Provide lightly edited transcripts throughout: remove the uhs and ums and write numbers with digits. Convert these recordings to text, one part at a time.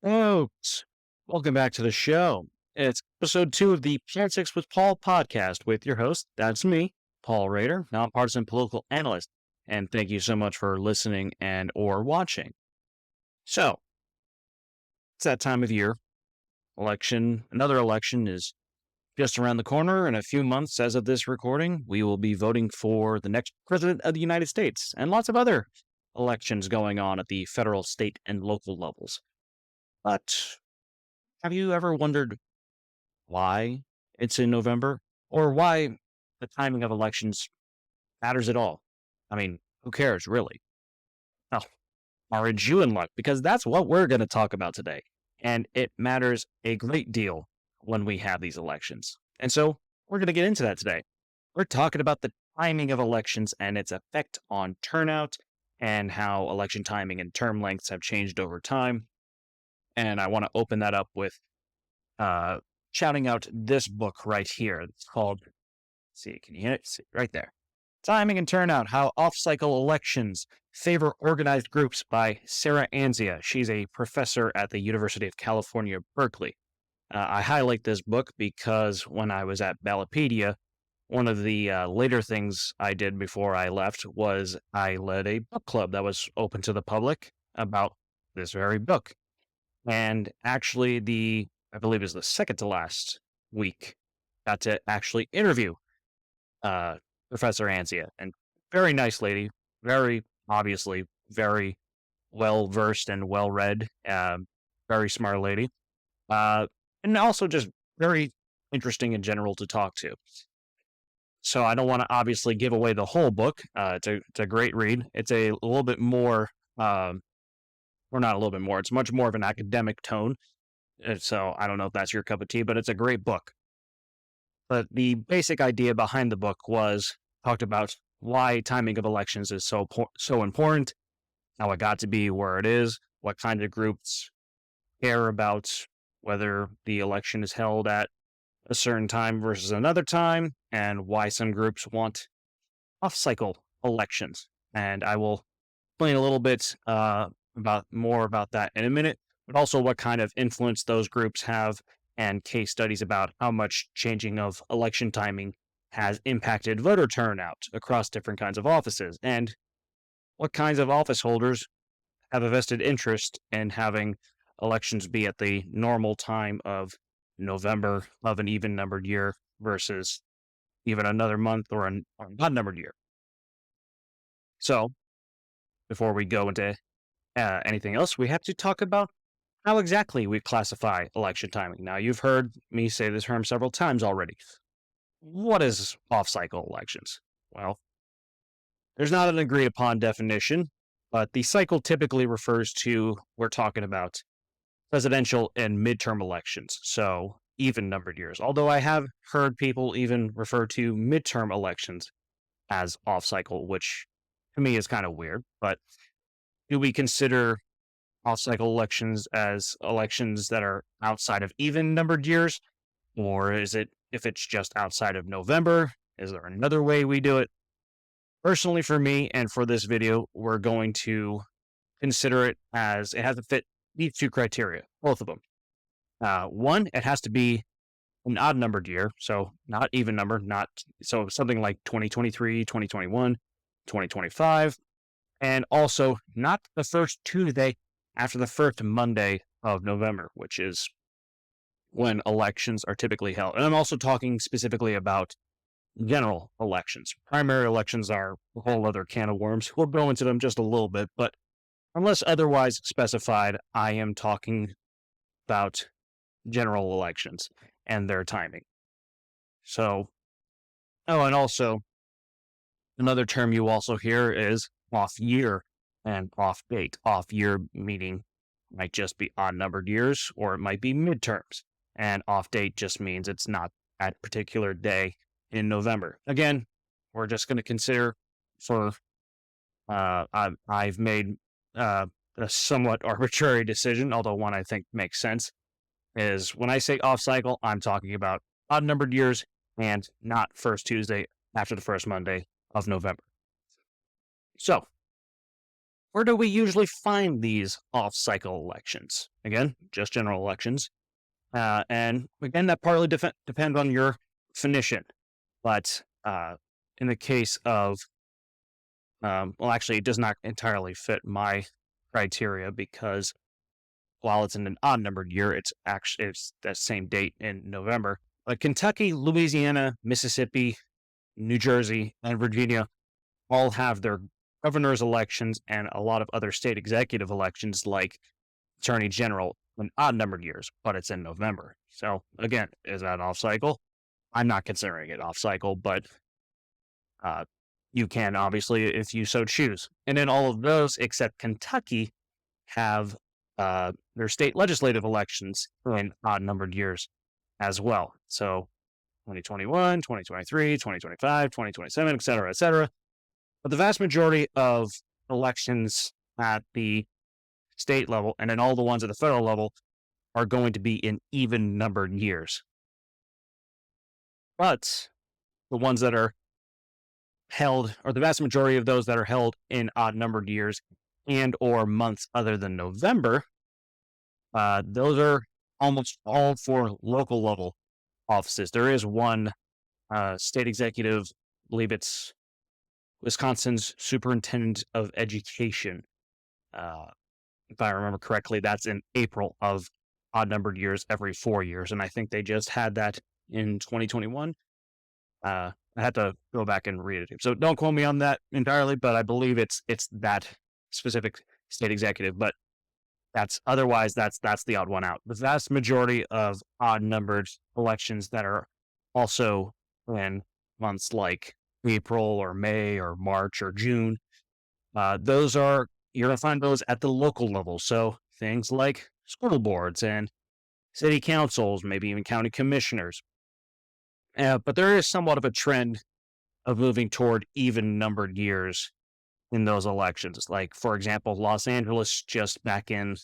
Folks, welcome back to the show. It's episode 2 of the Politics with Paul podcast with your host. That's me, Paul Rader, nonpartisan political analyst. And thank you so much for listening and or watching. So, it's that time of year. Another election is just around the corner. In a few months, as of this recording, we will be voting for the next president of the United States and lots of other elections going on at the federal, state, and local levels. But have you ever wondered why it's in November or why the timing of elections matters at all? I mean, who cares, really? Well, aren't you in luck? Because that's what we're going to talk about today. And it matters a great deal when we have these elections. And so we're going to get into that today. We're talking about the timing of elections and its effect on turnout and how election timing and term lengths have changed over time. And I want to open that up with uh, shouting out this book right here. It's called, see, can you hear it? See, right there. Timing and Turnout, How Off-Cycle Elections Favor Organized Groups by Sarah Anzia. She's a professor at the University of California, Berkeley. I highlight this book because when I was at Ballotpedia, one of the later things I did before I left was I led a book club that was open to the public about this very book. And actually, I believe it was the second to last week, got to actually interview uh, Professor Anzia, and very nice lady, very obviously very well versed and well read, very smart lady, uh, and also just very interesting in general to talk to. So I don't want to obviously give away the whole book. It's a great read. It's a little bit more, or not a little bit more. It's much more of an academic tone. So I don't know if that's your cup of tea, but it's a great book. But the basic idea behind the book was talked about why timing of elections is so important, how it got to be where it is, what kind of groups care about whether the election is held at a certain time versus another time, and why some groups want off-cycle elections. And I will explain a little bit about that in a minute, but also what kind of influence those groups have and case studies about how much changing of election timing has impacted voter turnout across different kinds of offices, and what kinds of office holders have a vested interest in having elections be at the normal time of November of an even numbered year versus even another month or an odd numbered year. So, before we go into anything else, we have to talk about how exactly we classify election timing. Now, you've heard me say this term several times already. What is off cycle elections? Well, there's not an agreed upon definition, but the cycle typically refers to, we're talking about presidential and midterm elections, so even numbered years. Although I have heard people even refer to midterm elections as off cycle, which to me is kind of weird. But do we consider off-cycle elections as elections that are outside of even numbered years? Or is it, if it's just outside of November, is there another way we do it? Personally, for me and for this video, we're going to consider it as it has to fit these two criteria, both of them. One, it has to be an odd numbered year, so not even number, not so something like 2023, 2021, 2025, and also not the first Tuesday after the first Monday of November, which is when elections are typically held. And I'm also talking specifically about general elections. Primary elections are a whole other can of worms. We'll go into them just a little bit, but unless otherwise specified, I am talking about general elections and their timing. So, oh, and also another term you also hear is off year and off date. Off year meaning might just be odd numbered years or it might be midterms. And off date just means it's not that particular day in November. Again, we're just going to consider for I've made a somewhat arbitrary decision, although one I think makes sense, is when I say off cycle, I'm talking about odd numbered years and not first Tuesday after the first Monday of November. So, where do we usually find these off-cycle elections? Again, just general elections. And again, that partly depends on your definition. But in the case of, well, actually, it does not entirely fit my criteria because while it's in an odd numbered year, it's that same date in November. But Kentucky, Louisiana, Mississippi, New Jersey, and Virginia all have their governor's elections and a lot of other state executive elections, like attorney general, in odd numbered years, but it's in November. So again, is that off cycle? I'm not considering it off cycle, but uh, you can obviously if you so choose. And then all of those, except Kentucky, have their state legislative elections in odd numbered years as well. So 2021, 2023, 2025, 2027, et cetera, et cetera. But the vast majority of elections at the state level and then all the ones at the federal level are going to be in even numbered years. But the ones that are held, or the vast majority of those that are held in odd numbered years and or months other than November, those are almost all for local level offices. There is one state executive, I believe it's Wisconsin's superintendent of education. If I remember correctly, that's in April of odd numbered years every 4 years. And I think they just had that in 2021. I had to go back and read it. So don't quote me on that entirely, but I believe it's that specific state executive. But that's the odd one out. The vast majority of odd numbered elections that are also in months like April or May or March or June, you're going to find those at the local level. So things like school boards and city councils, maybe even county commissioners. But there is somewhat of a trend of moving toward even numbered years in those elections. Like, for example, Los Angeles just back in,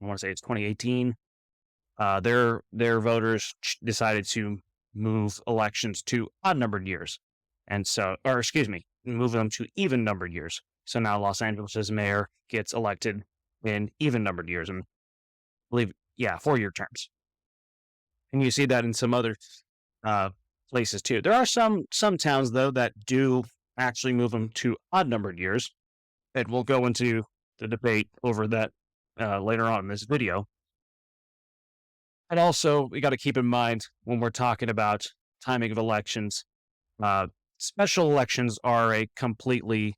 I want to say it's 2018, their voters decided to move elections to odd numbered years. And so, or excuse me, move them to even numbered years. So now Los Angeles' mayor gets elected in even numbered years and I believe, 4-year terms. And you see that in some other places too. There are some towns though that do actually move them to odd numbered years. And we'll go into the debate over that later on in this video. And also, we got to keep in mind when we're talking about timing of elections, special elections are a completely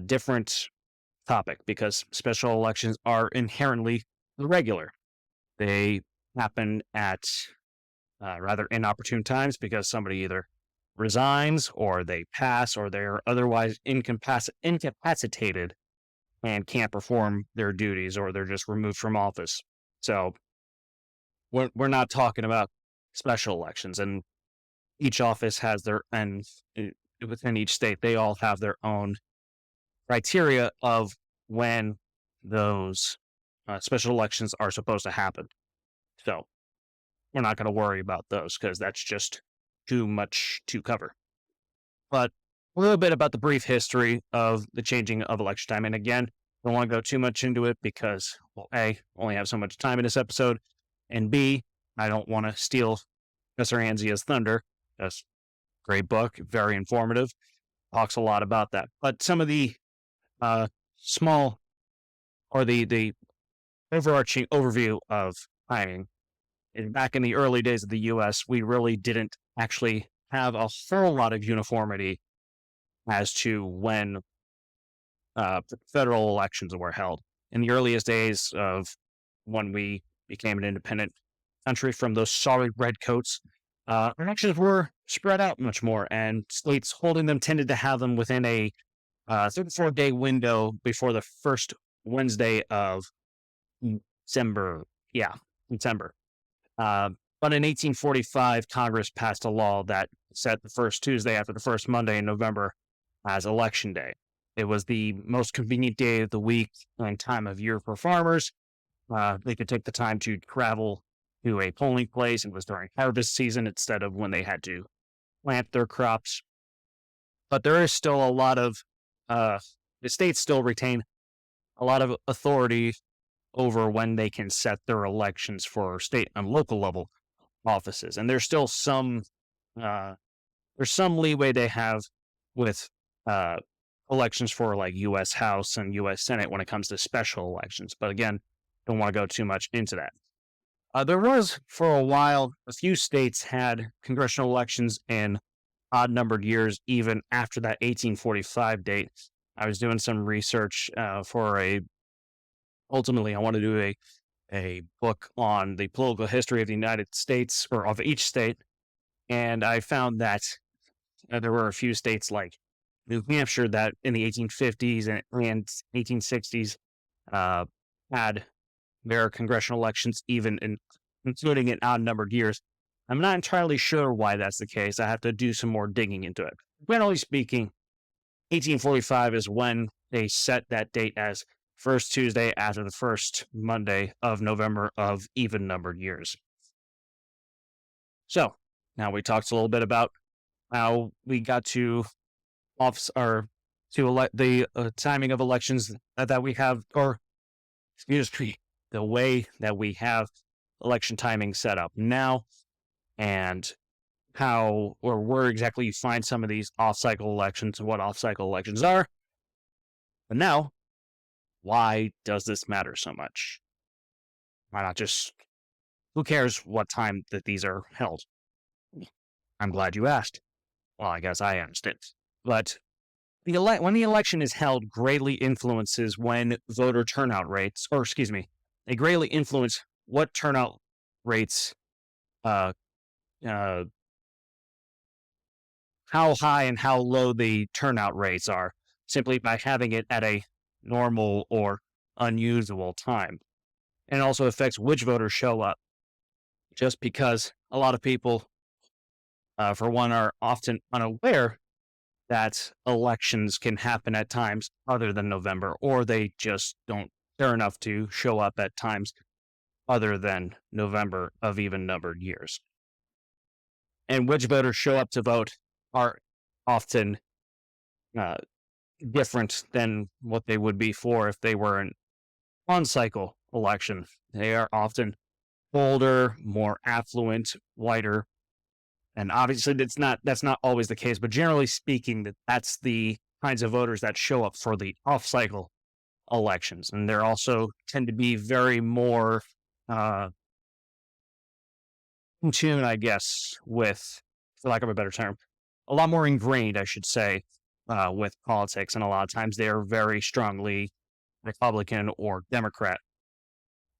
different topic because special elections are inherently irregular. They happen at rather inopportune times because somebody either resigns or they pass or they're otherwise incapacitated and can't perform their duties or they're just removed from office. So we're not talking about special elections, and each office has their, and within each state, they all have their own criteria of when those special elections are supposed to happen. So we're not going to worry about those because that's just too much to cover. But a little bit about the brief history of the changing of election time. And again, I don't want to go too much into it because, well, A, only have so much time in this episode, and B, I don't want to steal Professor Anzia's thunder. That's a great book, very informative, talks a lot about that. But some of the small or the overarching overview of timing is back in the early days of the U.S., we really didn't actually have a whole lot of uniformity as to when federal elections were held. In the earliest days of when we became an independent country from those sorry redcoats, elections were spread out much more, and states holding them tended to have them within a 34-day window before the first Wednesday of December. Yeah, December. But in 1845, Congress passed a law that set the first Tuesday after the first Monday in November as Election Day. It was the most convenient day of the week and time of year for farmers. They could take the time to travel to a polling place. It was during harvest season instead of when they had to plant their crops. But there is still a lot of, the states still retain a lot of authority over when they can set their elections for state and local level offices. And uh, there's some leeway they have with uh, elections for like U.S. House and U.S. Senate when it comes to special elections. But again, don't want to go too much into that. There was for a while, a few states had congressional elections in odd numbered years, even after that 1845 date. I was doing some research ultimately, I want to do a book on the political history of the United States or of each state. And I found that there were a few states like New Hampshire that in the 1850s and 1860s uh, had their congressional elections, including in odd numbered years. I'm not entirely sure why that's the case. I have to do some more digging into it. Generally speaking, 1845 is when they set that date as first Tuesday after the first Monday of November of even numbered years. So now we talked a little bit about how we got to office or to elect the timing of elections that we have, or excuse me, the way that we have election timing set up now, and how or where exactly you find some of these off-cycle elections and what off-cycle elections are. But now, why does this matter so much? Why not just, who cares what time that these are held? I'm glad you asked. Well, I guess I understand. But when the election is held greatly influences when voter turnout rates, or excuse me, they greatly influence what turnout rates, uh, uh, how high and how low the turnout rates are, simply by having it at a normal or unusual time. And it also affects which voters show up, just because a lot of people, for one, are often unaware that elections can happen at times other than November, or they just don't care enough to show up at times other than November of even numbered years. And which voters show up to vote are often uh, different than what they would be for if they were an on cycle election. They are often older, more affluent, whiter. And obviously that's not always the case, but generally speaking, that's the kinds of voters that show up for the off cycle elections. And they're also tend to be very more uh in tune, I guess, with, for lack of a better term, a lot more ingrained, I should say, with politics. And a lot of times they're very strongly Republican or Democrat.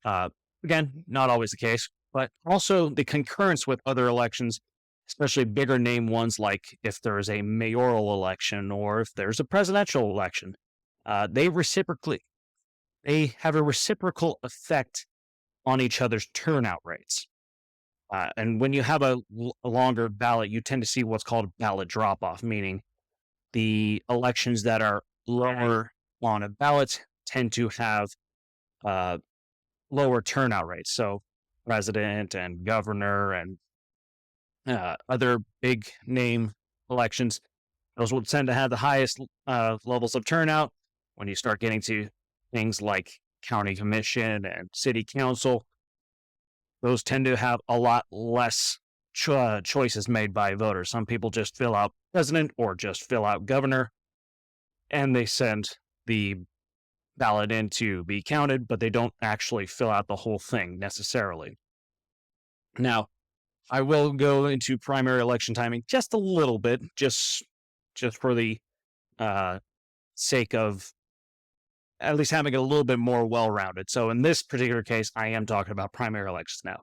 Uh, Again, not always the case, but also the concurrence with other elections, especially bigger name ones, like if there is a mayoral election or if there's a presidential election, they reciprocally they have a reciprocal effect on each other's turnout rates. And when you have a longer ballot, you tend to see what's called ballot drop off, meaning the elections that are lower on a ballot tend to have uh, lower turnout rates. So, president and governor and other big name elections, those will tend to have the highest levels of turnout. When you start getting to things like county commission and city council, those tend to have a lot less choices made by voters. Some people just fill out president or just fill out governor, and they send the ballot in to be counted, but they don't actually fill out the whole thing necessarily. Now, I will go into primary election timing just a little bit, just for the uh, sake of at least having it a little bit more well-rounded. So in this particular case, I am talking about primary elections now.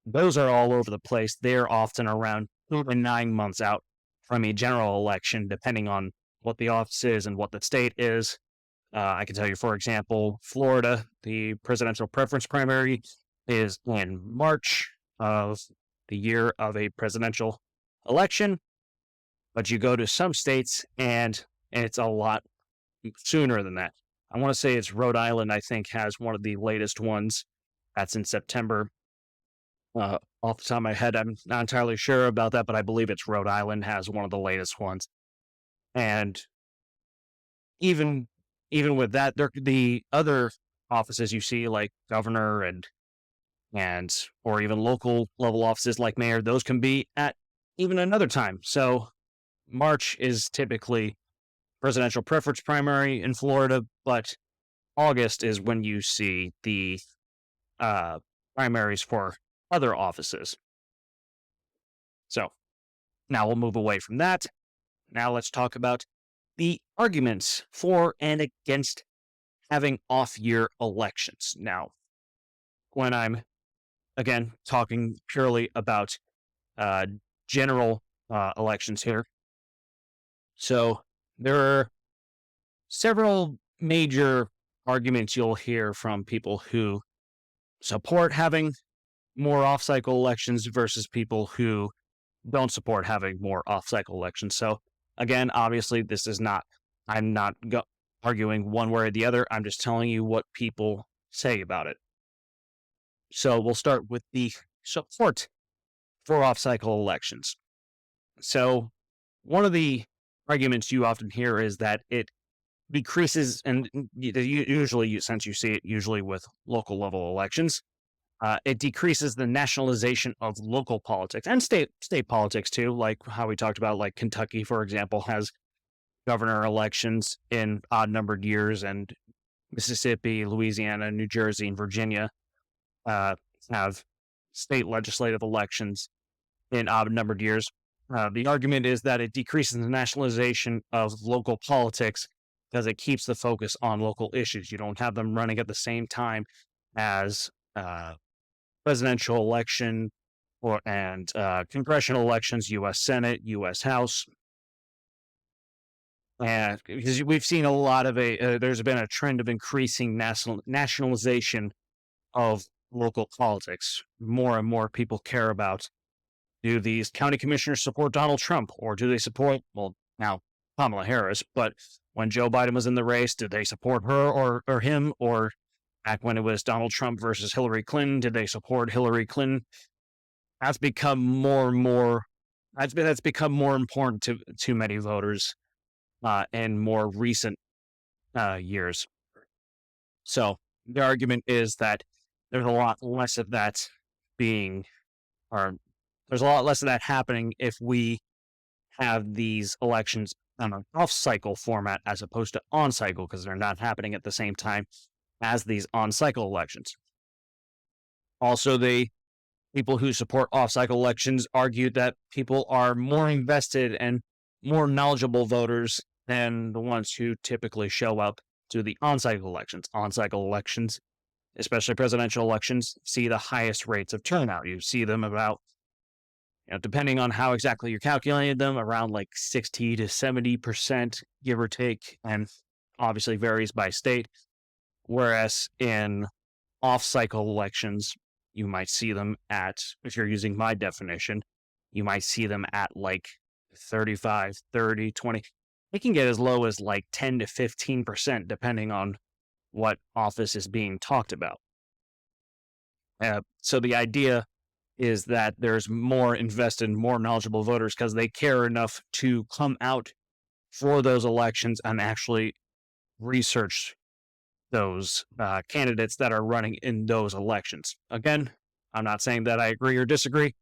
Those are all over the place. They're often around 9 months out from a general election, depending on what the office is and what the state is. I can tell you, for example, Florida, the presidential preference primary is in March of the year of a presidential election. But you go to some states and it's a lot sooner than that. I want to say it's Rhode Island, I think, has one of the latest ones. That's in September. Off the top of my head, I'm not entirely sure about that, but I believe it's Rhode Island has one of the latest ones. And even even with that, the other offices you see, like governor and or even local level offices like mayor, those can be at even another time. So March is typically presidential preference primary in Florida, but August is when you see the uh, primaries for other offices. So now we'll move away from that. Now let's talk about the arguments for and against having off year elections. Now, when I'm again talking purely about uh, general elections here, so there are several major arguments you'll hear from people who support having more off cycle elections versus people who don't support having more off cycle elections. So, again, obviously, this is not, I'm not arguing one way or the other. I'm just telling you what people say about it. So, we'll start with the support for off cycle elections. So, one of the arguments you often hear is that it decreases, and usually, since you see it usually with local level elections, it decreases the nationalization of local politics and state politics too, like how we talked about, like Kentucky, for example, has governor elections in odd numbered years, and Mississippi, Louisiana, New Jersey, and Virginia uh, have state legislative elections in odd numbered years. The argument is that it decreases the nationalization of local politics because it keeps the focus on local issues. You don't have them running at the same time as presidential election and congressional elections, U.S. Senate, U.S. House. And because we've seen a lot of there's been a trend of increasing nationalization of local politics. More and more people care about, do these county commissioners support Donald Trump, or do they support, well, now Kamala Harris, but when Joe Biden was in the race, did they support her or him? Or back when it was Donald Trump versus Hillary Clinton, did they support Hillary Clinton? That's become more and more. That's become more important to many voters in more recent years. So the argument is that there's a lot less of that being, or there's a lot less of that happening if we have these elections on an off-cycle format as opposed to on-cycle, because they're not happening at the same time as these on-cycle elections. Also, the people who support off-cycle elections argue that people are more invested and more knowledgeable voters than the ones who typically show up to the on-cycle elections. On-cycle elections, especially presidential elections, see the highest rates of turnout. You see them about, depending on how exactly you're calculating them, around like 60 to 70%, give or take, and obviously varies by state. Whereas in off-cycle elections, you might see them at, if you're using my definition, you might see them at like 35, 30, 20. It can get as low as like 10 to 15%, depending on what office is being talked about. So the idea is that there's more invested, more knowledgeable voters because they care enough to come out for those elections and actually research those candidates that are running in those elections. Again, I'm not saying that I agree or disagree.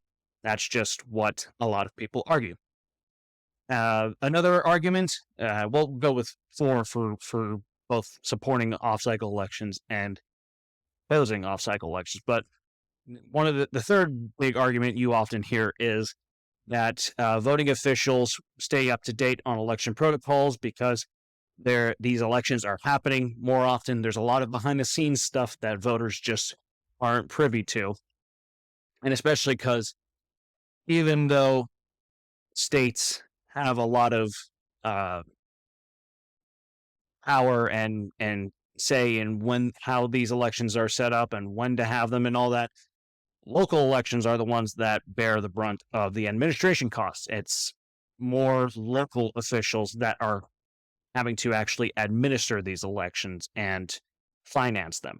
That's just what a lot of people argue. Another argument, we'll go with four for both supporting off-cycle elections and opposing off-cycle elections. But one of the third big argument you often hear is that voting officials stay up to date on election protocols because these elections are happening more often. There's a lot of behind-the-scenes stuff that voters just aren't privy to. And especially because even though states have a lot of power and say in how these elections are set up and when to have them and all that, local elections are the ones that bear the brunt of the administration costs. It's more local officials that are having to actually administer these elections and finance them.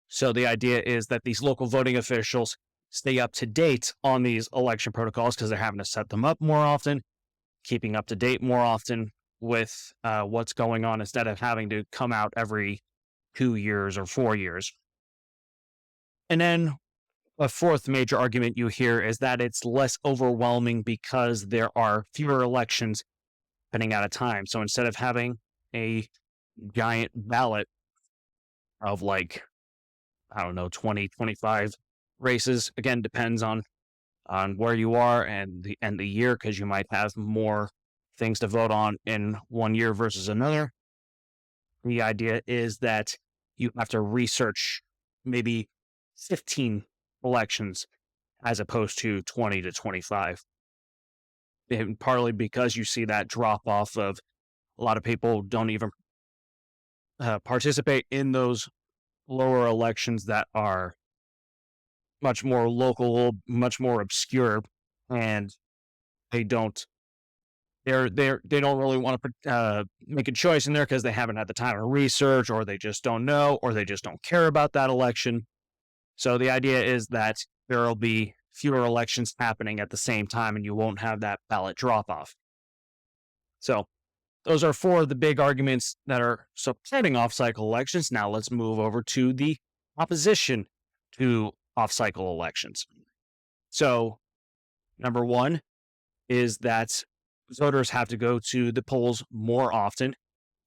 So the idea is that these local voting officials stay up to date on these election protocols because they're having to set them up more often, keeping up to date more often. with what's going on instead of having to come out every 2 years or 4 years. And then a fourth major argument you hear is that it's less overwhelming because there are fewer elections happening at a time. So instead of having a giant ballot of like, I don't know, 20, 25 races, again, depends on where you are and the year, because you might have more things to vote on in one year versus another. The idea is that you have to research maybe 15 elections as opposed to 20 to 25. And partly because you see that drop off of a lot of people don't even participate in those lower elections that are much more local, much more obscure, and they don't they don't really want to make a choice in there because they haven't had the time to research, or they just don't know, or they just don't care about that election. So the idea is that there will be fewer elections happening at the same time, and you won't have that ballot drop off. So those are four of the big arguments that are supporting off-cycle elections. Now let's move over to the opposition to off-cycle elections. So number one is that voters have to go to the polls more often,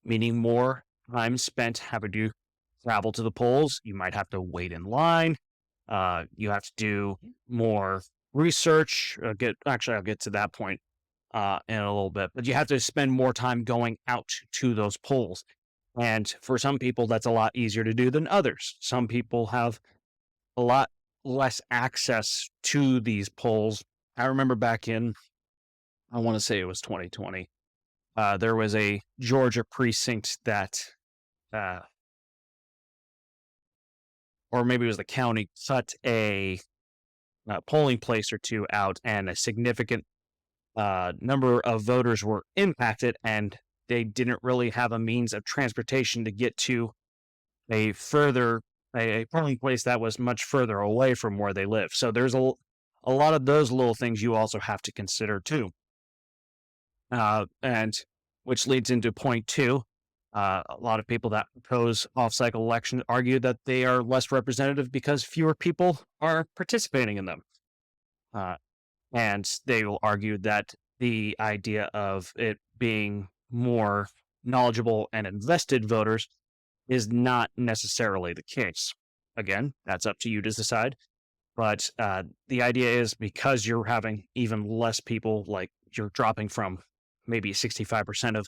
meaning more time spent having to travel to the polls. You might have to wait in line. You have to do more research. I'll get to that point in a little bit, but you have to spend more time going out to those polls. And for some people, that's a lot easier to do than others. Some people have a lot less access to these polls. I remember back in, I want to say it was 2020, there was a Georgia precinct that, uh, or maybe it was the county, cut a polling place or two out, and a significant number of voters were impacted, and they didn't really have a means of transportation to get to a further a polling place that was much further away from where they live. So there's a lot of those little things you also have to consider too. And which leads into point two. A lot of people that oppose off-cycle elections argue that they are less representative because fewer people are participating in them. Uh, and they will argue that the idea of it being more knowledgeable and invested voters is not necessarily the case. Again, that's up to you to decide. But the idea is because you're having even less people, like you're dropping from maybe 65% of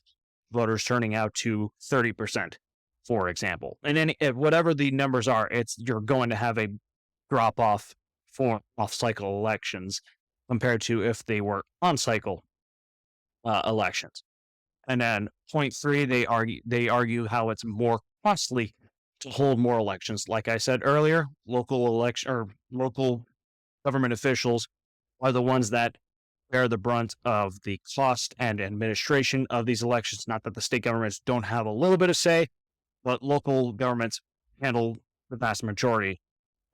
voters turning out to 30%, for example. And then whatever the numbers are, you're going to have a drop off for off cycle elections compared to if they were on cycle elections. And then point three, they argue how it's more costly to hold more elections. Like I said earlier, local government officials are the ones that bear the brunt of the cost and administration of these elections. Not that the state governments don't have a little bit of say, but local governments handle the vast majority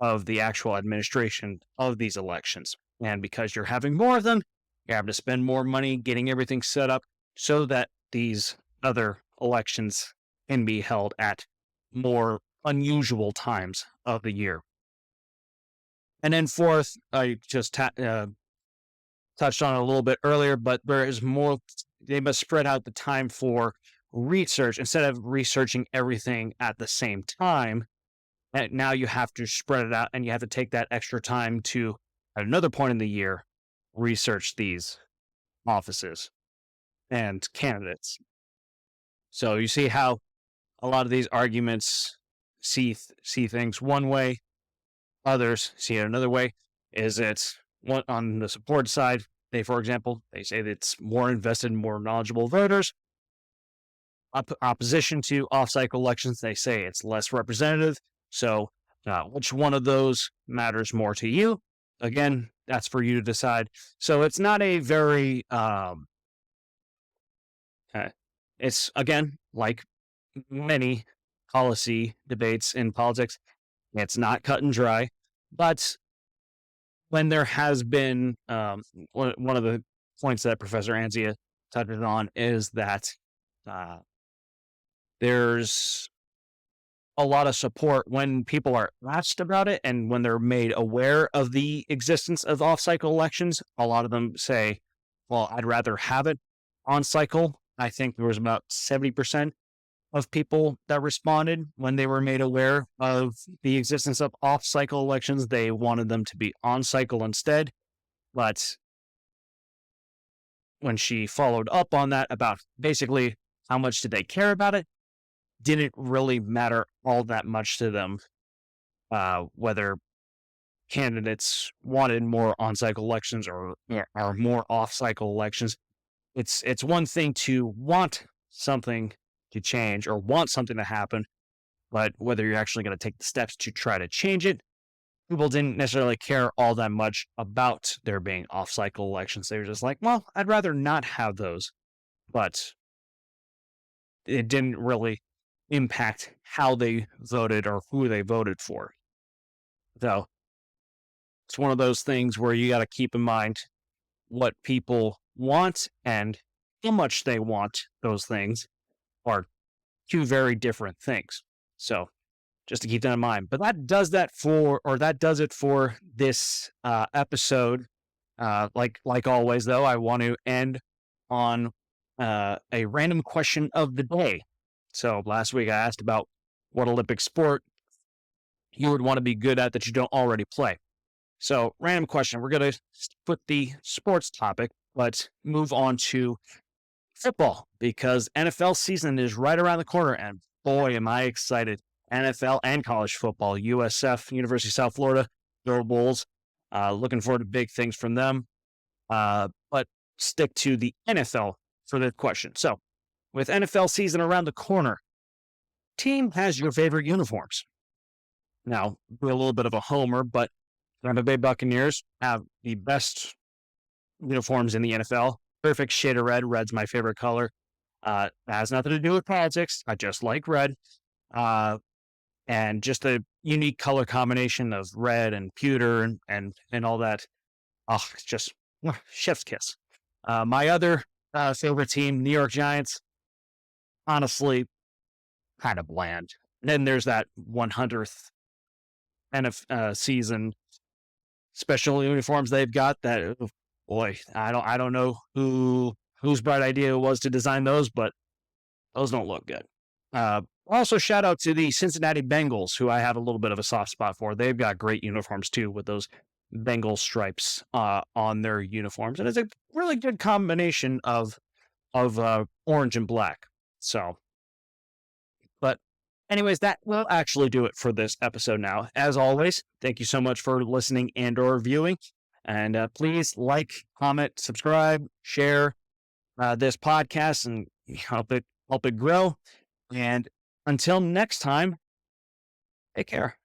of the actual administration of these elections. And because you're having more of them, you have to spend more money getting everything set up so that these other elections can be held at more unusual times of the year. And then fourth, I just touched on it a little bit earlier, but there is more, they must spread out the time for research instead of researching everything at the same time. And now you have to spread it out, and you have to take that extra time to, at another point in the year, research these offices and candidates. So you see how a lot of these arguments see things one way, others see it another way. Is it one on the support side? For example, they say that it's more invested, more knowledgeable voters. Opposition to off-cycle elections, they say it's less representative. So, which one of those matters more to you? Again, that's for you to decide. So it's not a very it's again like many policy debates in politics, it's not cut and dry. But when there has been one of the points that Professor Anzia touched on is that There's a lot of support when people are asked about it and when they're made aware of the existence of off cycle elections. A lot of them say, well, I'd rather have it on cycle. I think there was about 70% of people that responded when they were made aware of the existence of off cycle elections. They wanted them to be on cycle instead. But when she followed up on that about basically how much did they care about it, didn't really matter all that much to them, whether candidates wanted more on-cycle elections or more off-cycle elections. It's one thing to want something to change or want something to happen, but whether you're actually going to take the steps to try to change it, people didn't necessarily care all that much about there being off-cycle elections. They were just like, well, I'd rather not have those, but it didn't really impact how they voted or who they voted for. So it's one of those things where you got to keep in mind what people want and how much they want those things are two very different things. So just to keep that in mind. But that does it for this episode. Like always, though, I want to end on a random question of the day. So last week I asked about what Olympic sport you would want to be good at that you don't already play. So random question. We're going to put the sports topic, but move on to football because NFL season is right around the corner. And boy, am I excited. NFL and college football, USF, University of South Florida, Go Bulls. Looking forward to big things from them. But stick to the NFL for the question. So with NFL season around the corner, team has your favorite uniforms. Now, we're a little bit of a homer, but Tampa Bay Buccaneers have the best uniforms in the NFL. Perfect shade of red. Red's my favorite color. It has nothing to do with politics. I just like red. And just a unique color combination of red and pewter and all that. Oh, it's just chef's kiss. My other favorite team, New York Giants, honestly, kind of bland. And then there's that 100th season special uniforms they've got that, oh, boy, I don't know whose bright idea it was to design those, but those don't look good. Also, shout out to the Cincinnati Bengals, who I have a little bit of a soft spot for. They've got great uniforms too, with those Bengal stripes on their uniforms, and it's a really good combination of orange and black. So, but anyways, that will actually do it for this episode now. As always, thank you so much for listening and or viewing. And please like, comment, subscribe, share this podcast and help it grow. And until next time, take care.